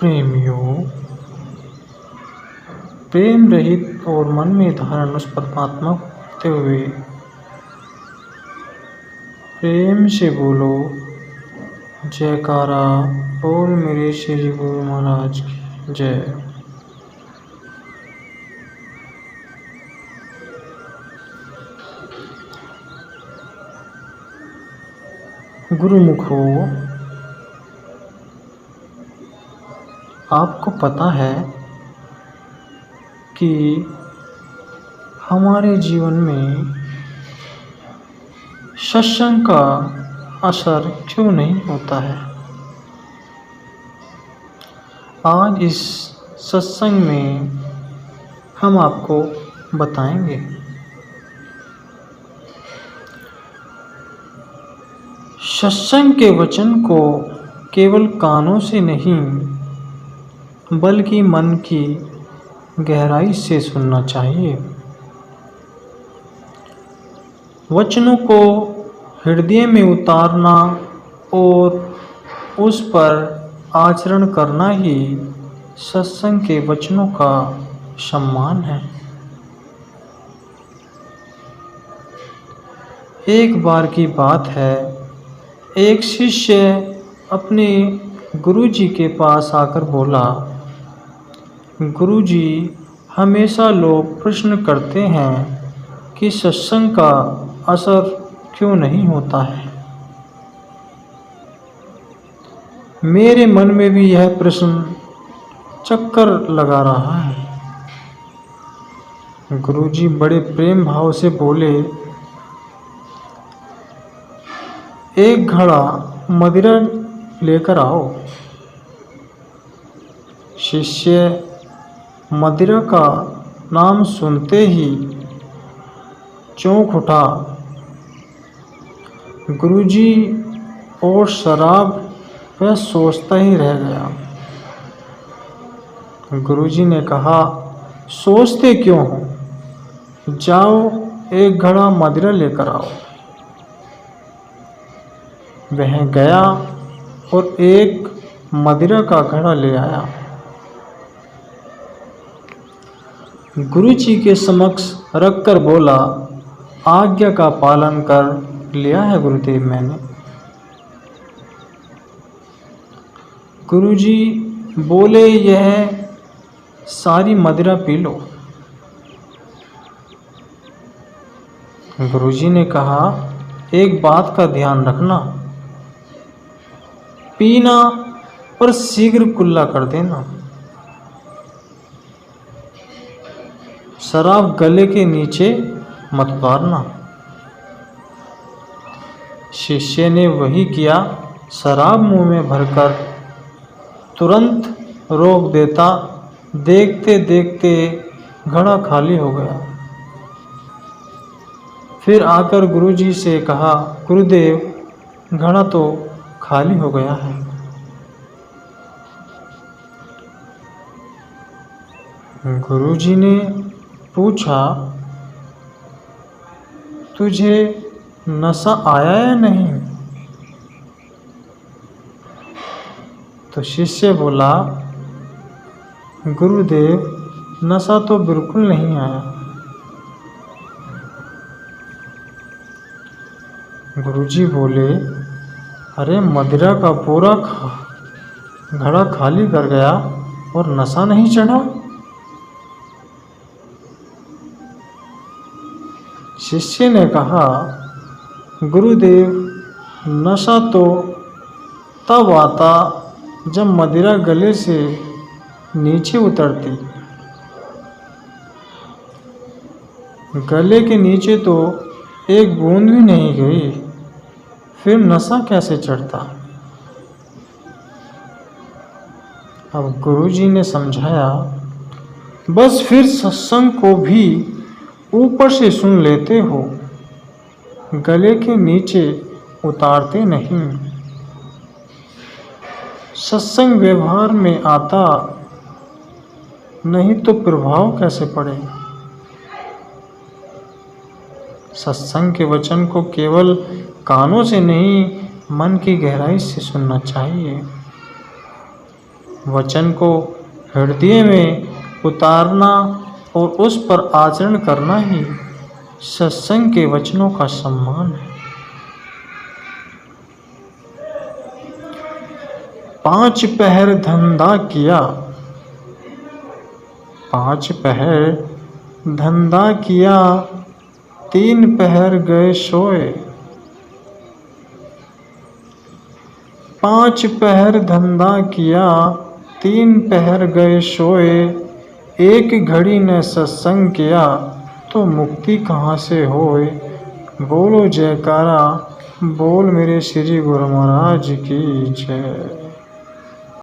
प्रेमियों, प्रेम रहित और मन में धारण उस परमात्मा को करते हुए प्रेम से बोलो जयकारा। बोल मेरे श्री गुरु महाराज की जय। गुरुमुखो, आपको पता है कि हमारे जीवन में सत्संग का असर क्यों नहीं होता है। आज इस सत्संग में हम आपको बताएंगे। सत्संग के वचन को केवल कानों से नहीं बल्कि मन की गहराई से सुनना चाहिए। वचनों को हृदय में उतारना और उस पर आचरण करना ही सत्संग के वचनों का सम्मान है। एक बार की बात है, एक शिष्य अपने गुरुजी के पास आकर बोला, गुरुजी, हमेशा लोग प्रश्न करते हैं कि सत्संग का असर क्यों नहीं होता है। मेरे मन में भी यह प्रश्न चक्कर लगा रहा है। गुरुजी बड़े प्रेम भाव से बोले, एक घड़ा मदिरा लेकर आओ। शिष्य मदिरा का नाम सुनते ही चौंक उठा। गुरुजी और शराब वह सोचता ही रह गया। गुरुजी ने कहा, सोचते क्यों हो, जाओ एक घड़ा मदिरा लेकर आओ। वह गया और एक मदिरा का घड़ा ले आया। गुरुजी के समक्ष रखकर बोला, आज्ञा का पालन कर लिया है गुरुदेव मैंने। गुरुजी बोले, यह सारी मदिरा पी लो। गुरुजी ने कहा, एक बात का ध्यान रखना, पीना और शीघ्र कुल्ला कर देना। शराब गले के नीचे मत उतारना। शिष्य ने वही किया। शराब मुंह में भरकर तुरंत रोक देता। देखते देखते घड़ा खाली हो गया। फिर आकर गुरुजी से कहा, गुरुदेव, घड़ा तो खाली हो गया है। गुरुजी ने पूछा, तुझे नशा आया या नहीं? तो शिष्य बोला, गुरुदेव, नशा तो बिल्कुल नहीं आया। गुरुजी बोले, अरे मदिरा का पूरा घड़ा खाली कर गया और नशा नहीं चढ़ा? शिष्य ने कहा, गुरुदेव, नशा तो तब आता जब मदिरा गले से नीचे उतरती। गले के नीचे तो एक बूंद भी नहीं गई, फिर नशा कैसे चढ़ता? अब गुरुजी ने समझाया, बस फिर सत्संग को भी ऊपर से सुन लेते हो, गले के नीचे उतारते नहीं। सत्संग व्यवहार में आता नहीं तो प्रभाव कैसे पड़े। सत्संग के वचन को केवल कानों से नहीं मन की गहराई से सुनना चाहिए। वचन को हृदय में उतारना और उस पर आचरण करना ही सत्संग के वचनों का सम्मान है। 5 पहर धंधा किया, 5 पहर धंधा किया, 3 पहर गए सोए। 5 पहर धंधा किया, 3 पहर गए सोए। एक घड़ी ने सत्संग किया तो मुक्ति कहाँ से होए। बोलो जयकारा, बोल मेरे श्री गुरु महाराज की जय।